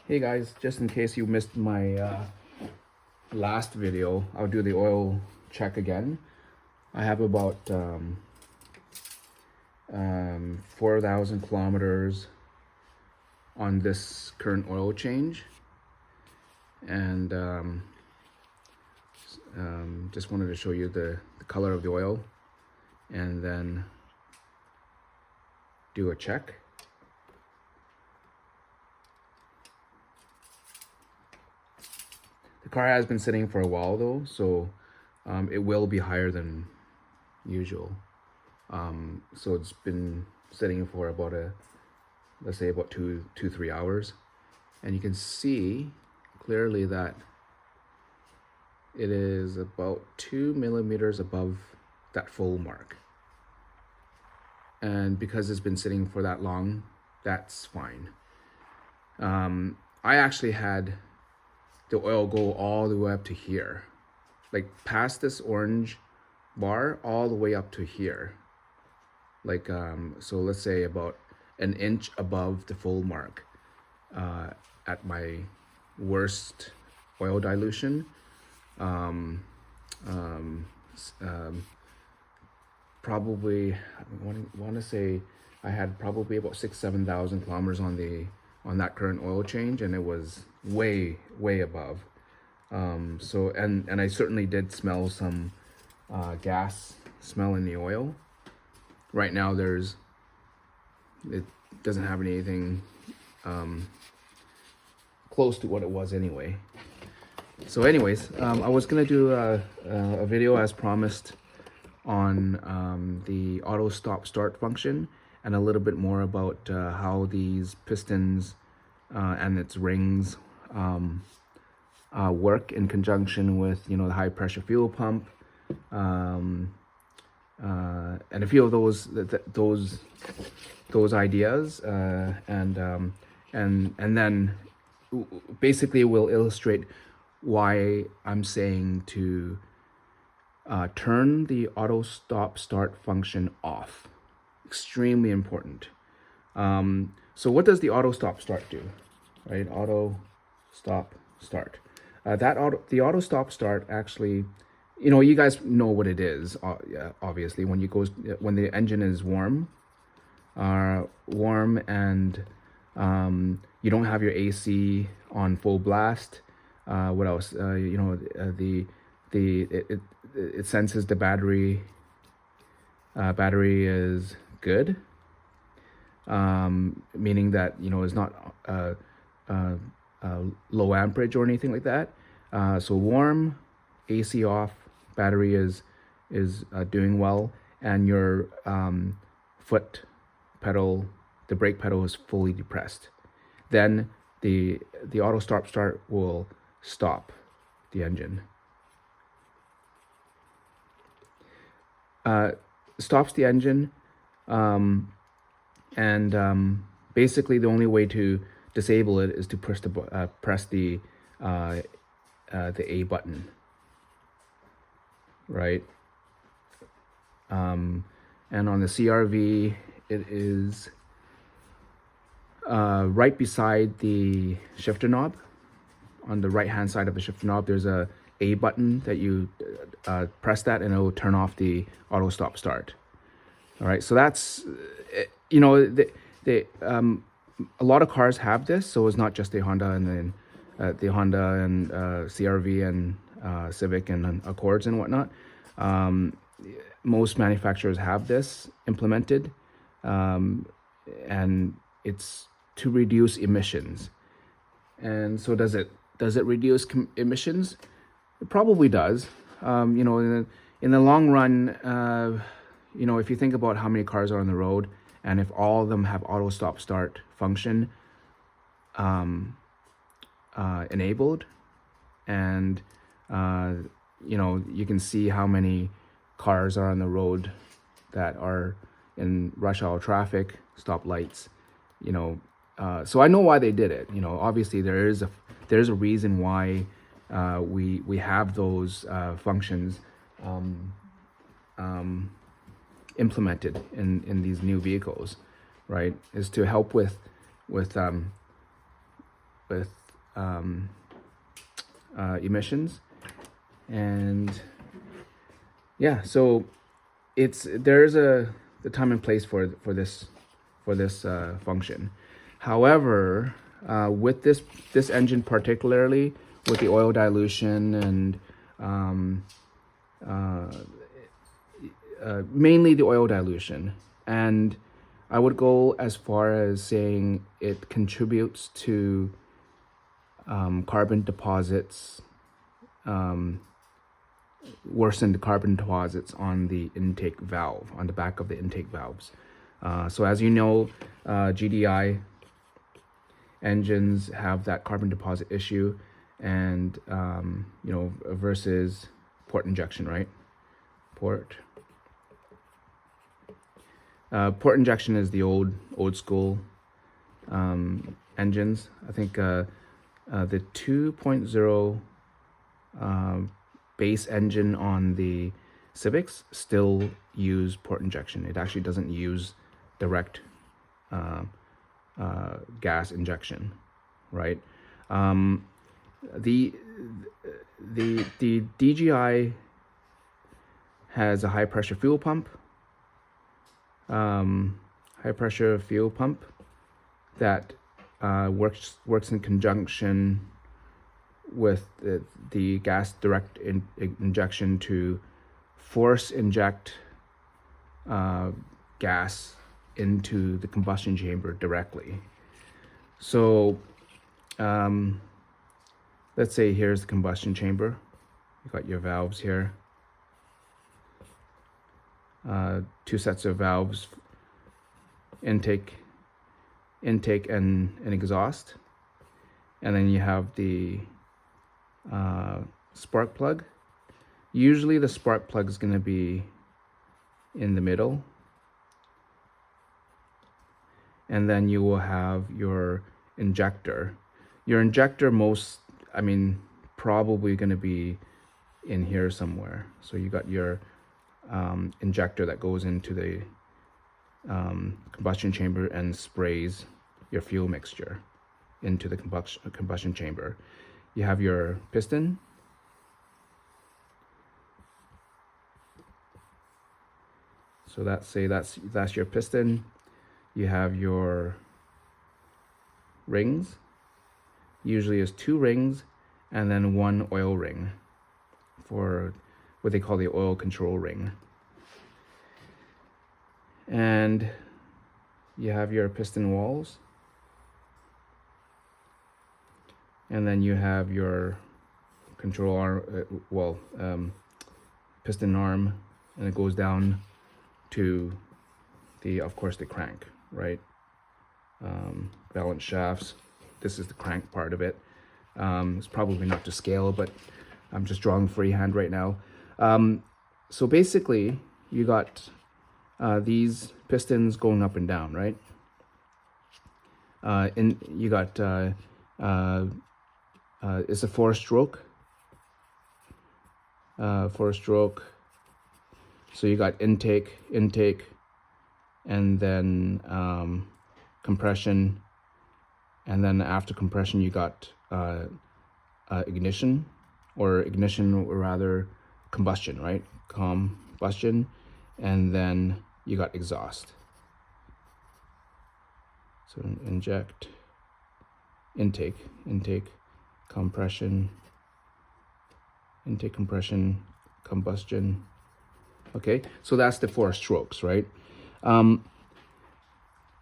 Hey guys, just in case you missed my last video, I'll do the oil check again. I have about 4,000 kilometers on this current oil change, and just wanted to show you the color of the oil and then do a check. The car has been sitting for a while though, so it will be higher than usual. So it's been sitting for about let's say about 3 hours. And you can see clearly that it is about 2 millimeters above that full mark. And because it's been sitting for that long, that's fine. I actually had the oil go all the way up to here, like past this orange bar all the way up to here, like so let's say about an inch above the full mark at my worst oil dilution. Probably I want to say I had probably about 7,000 kilometers on that current oil change, and it was way above. So and I certainly did smell some gas smell in the oil. Right now it doesn't have anything close to what it was anyway. So anyways, I was gonna do a video as promised on the auto stop start function, and a little bit more about how these pistons and its rings work in conjunction with, the high pressure fuel pump, and a few of those ideas, and then basically we'll illustrate why I'm saying to turn the auto stop start function off. Extremely important. So what does the auto stop start do? Right, auto stop start. The auto stop start actually, you guys know what it is. Obviously, when the engine is warm, and you don't have your AC on full blast. What else? It senses the battery. Battery is good, meaning that it's not low amperage or anything like that. So warm, AC off, battery is doing well, and your foot pedal, the brake pedal, is fully depressed. Then the auto start will stop the engine. Stops the engine, and basically the only way to disable it is to press the A button, right? And on the CRV, it is right beside the shifter knob. On the right hand side of the shifter knob, there's a button that you press that, and it will turn off the auto stop start. All right, so that's a lot of cars have this, so it's not just the Honda and then the Honda and CRV and Civic and Accords and whatnot. Most manufacturers have this implemented, and it's to reduce emissions. And so does it reduce emissions? It probably does. In the long run, if you think about how many cars are on the road, and if all of them have auto stop start function enabled, and you can see how many cars are on the road that are in rush hour traffic, stop lights, so I know why they did it. Obviously there's a reason why we have those functions implemented in these new vehicles, right? Is to help with emissions. And yeah, so there's the time and place for this function. However, with this engine particularly, with the oil dilution and mainly the oil dilution, and I would go as far as saying it contributes to carbon deposits, worsened carbon deposits on the intake valve, on the back of the intake valves. So as you know, GDI engines have that carbon deposit issue, and versus port injection, right? Port injection is the old school engines. I think the 2.0 base engine on the Civics still use port injection. It actually doesn't use direct gas injection, right? The DGI has a high pressure fuel pump. High pressure fuel pump that works in conjunction with the gas direct injection to force inject gas into the combustion chamber directly. So let's say here's the combustion chamber. You've got your valves here. Two sets of valves, intake and exhaust. And then you have the spark plug. Usually the spark plug is going to be in the middle. And then you will have your injector. Your injector probably going to be in here somewhere. So you got your injector that goes into the combustion chamber and sprays your fuel mixture into the combustion chamber. You have your piston. So that's your piston. You have your rings. Usually is 2 rings and then 1 oil ring for what they call the oil control ring. And you have your piston walls. And then you have your control arm, piston arm, and it goes down to of course the crank, right? Balance shafts. This is the crank part of it. It's probably not to scale, but I'm just drawing freehand right now. So basically, you got these pistons going up and down, right? And you got it's a 4-stroke. 4-stroke. So you got intake, and then compression, and then after compression you got ignition, or rather combustion, right? Combustion, and then you got exhaust. So inject, intake, compression, intake, compression, combustion. Okay, so that's the 4 strokes, right?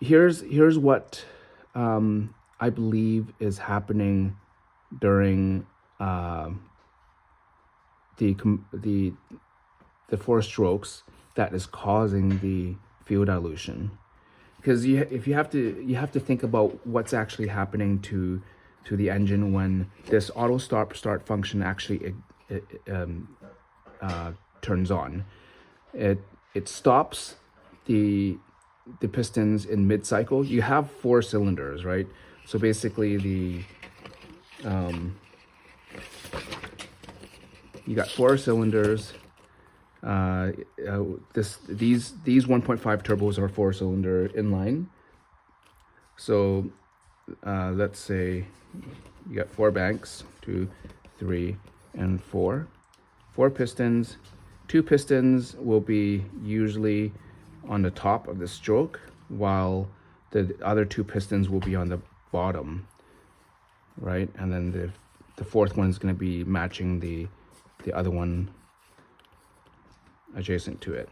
Here's what I believe is happening during the 4 strokes that is causing the fuel dilution. Because you have to think about what's actually happening to the engine when this auto start function actually turns on. It stops the pistons in mid-cycle. You have 4 cylinders, right? So basically you got 4 cylinders. These 1.5 turbos are 4-cylinder inline. So let's say you got 4 banks, 2, 3, and 4. 4 pistons. 2 pistons will be usually on the top of the stroke, while the other 2 pistons will be on the bottom, right? And then the fourth one is going to be matching the other one adjacent to it.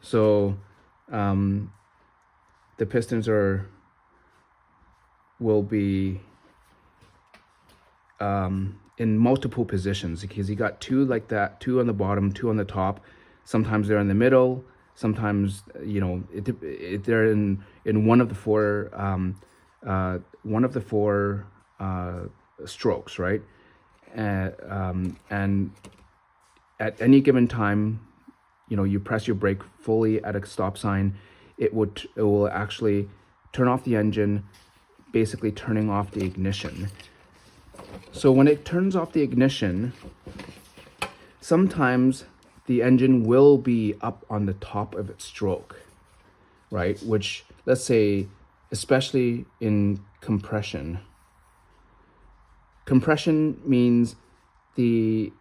So the pistons will be in multiple positions, because you got 2 like that, 2 on the bottom, 2 on the top. Sometimes they're in the middle. Sometimes, you know, they're in one of the 4 strokes, right? And at any given time, you know, you press your brake fully at a stop sign, it will actually turn off the engine, basically turning off the ignition. So when it turns off the ignition, sometimes the engine will be up on the top of its stroke, right? Which, let's say, especially in compression. Compression means the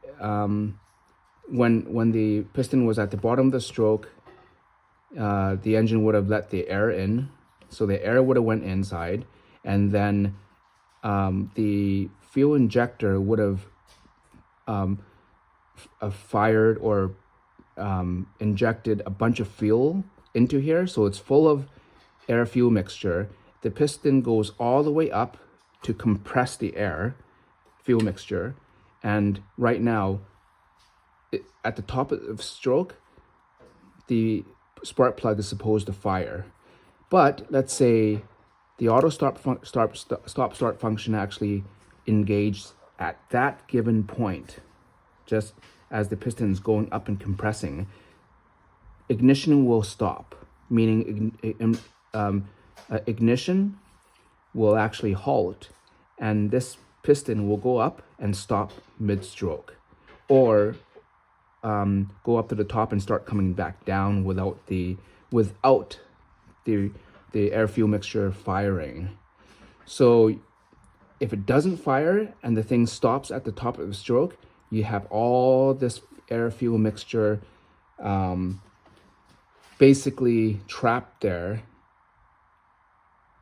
when the piston was at the bottom of the stroke, the engine would have let the air in, so the air would have went inside, and then the fuel injector would have fired or injected a bunch of fuel into here, so it's full of air fuel mixture. The piston goes all the way up to compress the air fuel mixture, and right now at the top of stroke, the spark plug is supposed to fire. But let's say the auto stop start function actually engaged at that given point, just as the piston is going up and compressing. Ignition will stop, meaning ignition will actually halt, and this piston will go up and stop mid-stroke, or go up to the top and start coming back down without the air fuel mixture firing. So if it doesn't fire and the thing stops at the top of the stroke, you have all this air fuel mixture basically trapped there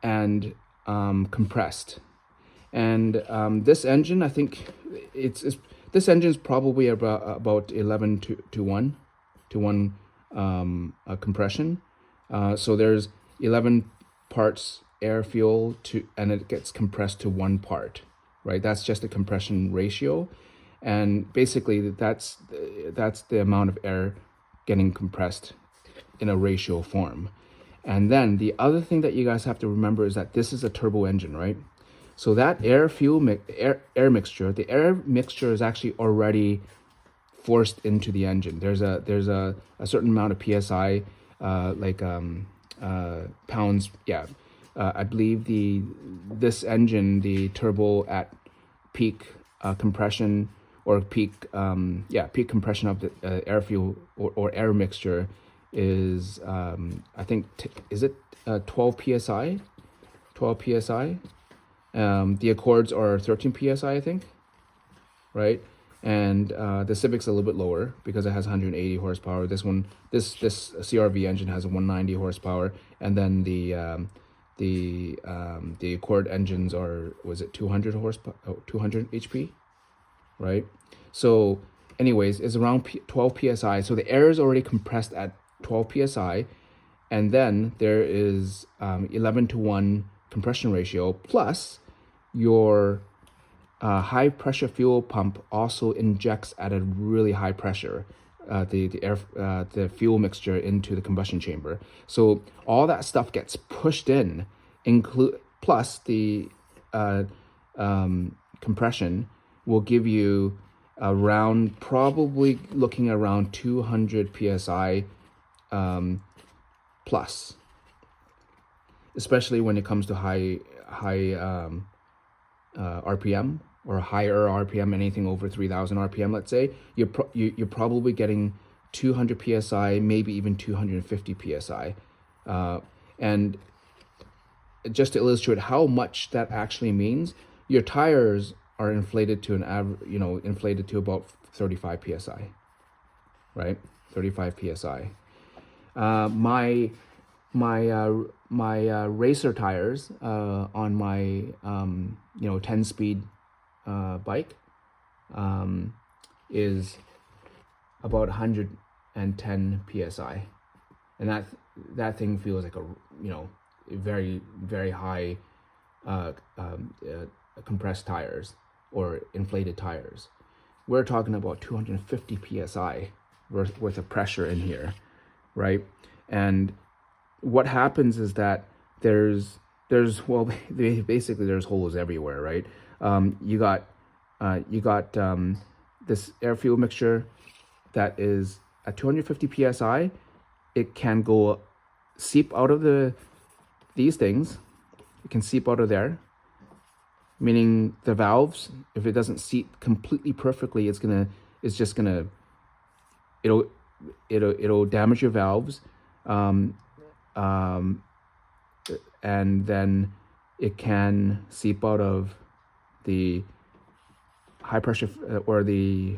and compressed. And this engine, I think this engine is probably about 11 to 1 compression. So there's 11 parts air fuel and it gets compressed to 1 part, right? That's just a compression ratio, and basically that's the amount of air getting compressed in a ratio form. And then the other thing that you guys have to remember is that this is a turbo engine, right? So that air mixture, the air mixture is actually already forced into the engine. There's a certain amount of psi, pounds. Yeah, I believe this engine, the turbo at peak compression or peak compression of the air fuel or air mixture is I think is it 12 psi? 12 psi. The Accords are 13 psi, I think, right? And the Civic's a little bit lower because it has 180 horsepower. This CRV engine has 190 horsepower, and then the Accord engines are, was it 200 horsepower, 200 HP, right? So, anyways, it's around 12 psi. So the air is already compressed at 12 psi, and then there is 11 to 1 compression ratio, plus your high pressure fuel pump also injects at a really high pressure the fuel mixture into the combustion chamber. So all that stuff gets pushed in, plus the compression will give you around, probably looking around 200 psi plus, especially when it comes to high RPM or higher RPM, anything over 3,000 RPM, let's say, you're probably getting 200 psi, maybe even 250 psi, and just to illustrate how much that actually means, your tires are inflated to an average, inflated to about 35 psi, right? 35 psi. My racer tires on my 10-speed bike is about 110 psi, and that thing feels like a very, very high compressed tires or inflated tires. We're talking about 250 psi worth of pressure in here, right? And what happens is that there's well, basically there's holes everywhere, right? You got this air fuel mixture that is at 250 psi. It can go seep out of these things. It can seep out of there, meaning the valves, if it doesn't seat completely perfectly, it'll damage your valves, and then it can seep out of the high pressure or the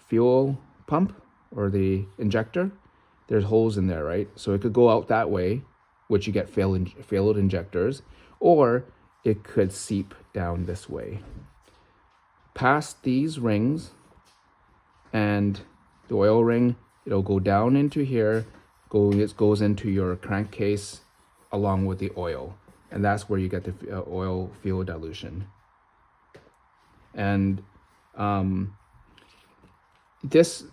fuel pump or the injector. There's holes in there, right? So it could go out that way, which you get failed injectors, or it could seep down this way past these rings, and the oil ring, it'll go down into here, it goes into your crankcase along with the oil, and that's where you get the oil fuel dilution. And this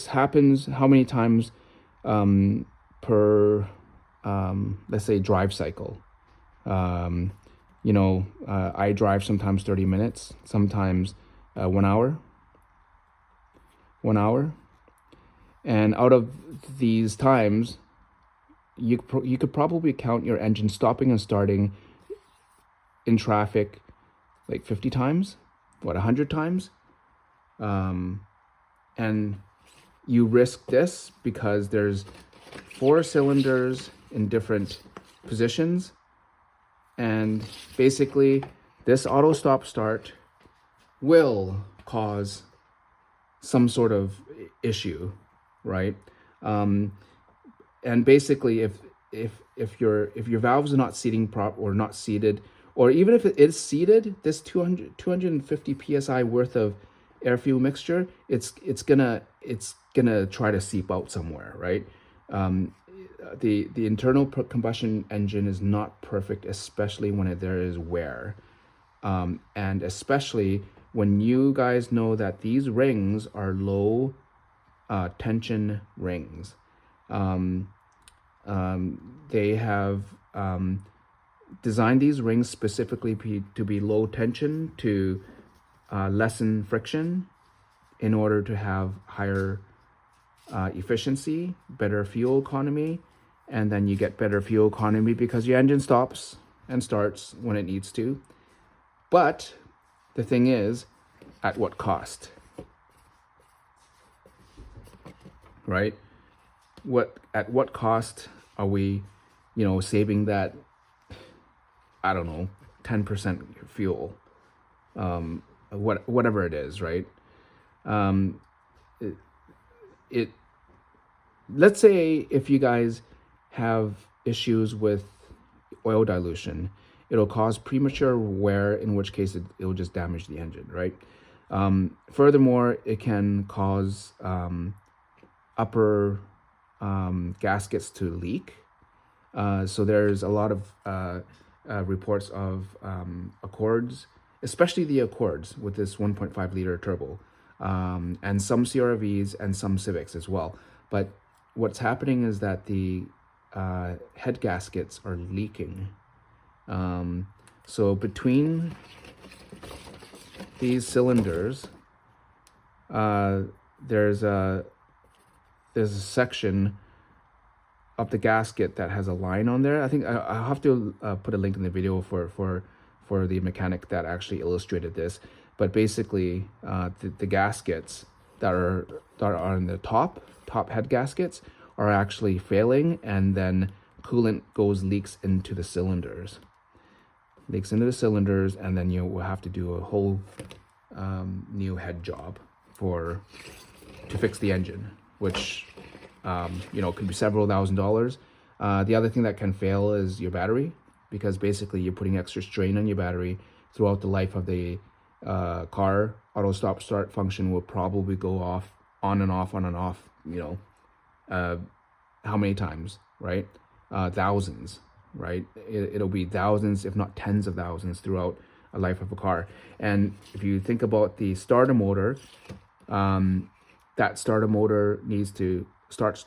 happens how many times per let's say drive cycle? I drive sometimes 30 minutes, sometimes 1 hour. 1 hour. And out of these times, you could probably count your engine stopping and starting in traffic like 50 times, 100 times. And you risk this because there's 4 cylinders in different positions, and basically this auto stop start will cause some sort of issue, right? And basically if your valves are not seating or not seated, or even if it is seated, this 250 psi worth of air fuel mixture, it's gonna try to seep out somewhere, right? The internal combustion engine is not perfect, especially when there is wear, and especially when you guys know that these rings are low tension rings. They have designed these rings specifically to be low tension to lessen friction in order to have higher efficiency, better fuel economy, and then you get better fuel economy because your engine stops and starts when it needs to. But the thing is, at what cost? Right? At what cost are we, saving that, I don't know, 10% fuel, whatever it is, right? Let's say if you guys have issues with oil dilution, it'll cause premature wear, in which case it'll just damage the engine, right? Furthermore, it can cause upper gaskets to leak. So there's a lot of reports of Accords, especially the Accords with this 1.5 liter turbo, and some CRVs and some Civics as well. But what's happening is that the head gaskets are leaking. So between these cylinders, there's a section of the gasket that has a line on there. I think I'll have to put a link in the video for the mechanic that actually illustrated this. But basically, the gaskets that are on the top head gaskets are actually failing, and then coolant leaks into the cylinders. And then you will have to do a whole new head job to fix the engine, which could be several $1,000s. The other thing that can fail is your battery, because basically you're putting extra strain on your battery throughout the life of the car. Auto stop start function will probably go off, on and off, how many times, right? Thousands, right? It'll be thousands, if not tens of thousands, throughout a life of a car. And if you think about the starter motor, that starter motor needs to start,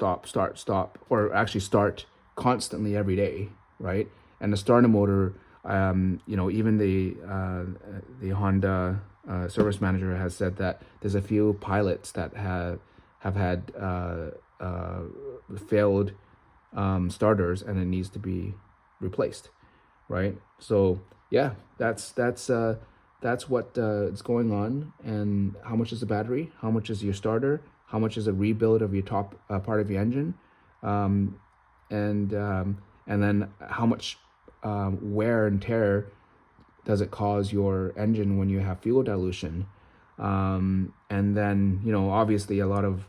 or actually start constantly every day, right? And the starter motor, even the Honda service manager has said that there's a few pilots that have had failed starters, and it needs to be replaced, right? So yeah, that's what is going on. And how much is the battery? How much is your starter? How much is a rebuild of your top part of your engine? And then how much wear and tear does it cause your engine when you have fuel dilution? And then obviously a lot of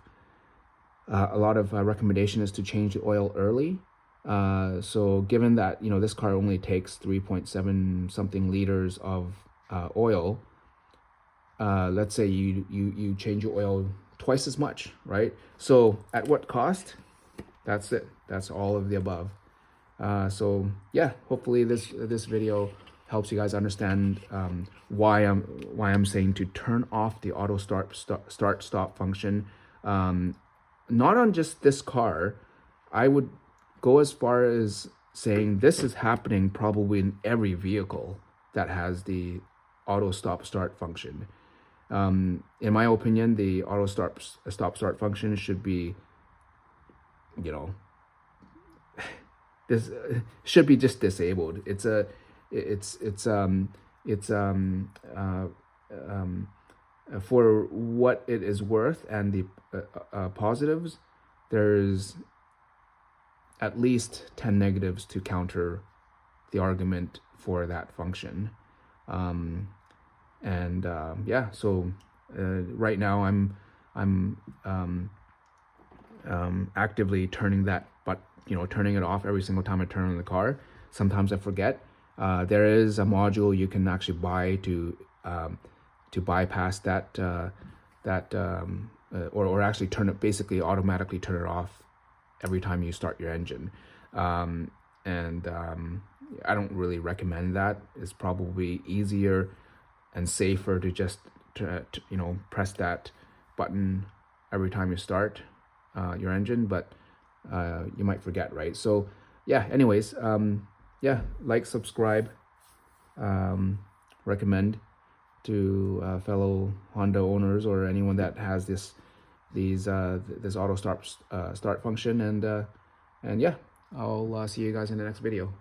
recommendation is to change the oil early. So given that this car only takes 3.7 something liters of oil, let's say you change your oil twice as much, right? So at what cost? That's it. That's all of the above. So yeah, hopefully this video helps you guys understand why I'm saying to turn off the auto start stop function. Not on just this car. I would go as far as saying this is happening probably in every vehicle that has the auto stop start function. In my opinion, the auto stop start function should be, this should be just disabled. For what it is worth and the positives, there's at least 10 negatives to counter the argument for that function. Yeah, so right now I'm actively turning turning it off every single time I turn on the car. Sometimes I forget. There is a module you can actually buy to bypass that or actually basically automatically turn it off every time you start your engine. I don't really recommend that. It's probably easier and safer to just press that button every time you start your engine, but you might forget, right? So yeah, anyways, yeah, like, subscribe, recommend to fellow Honda owners or anyone that has this auto start function. And yeah, I'll see you guys in the next video.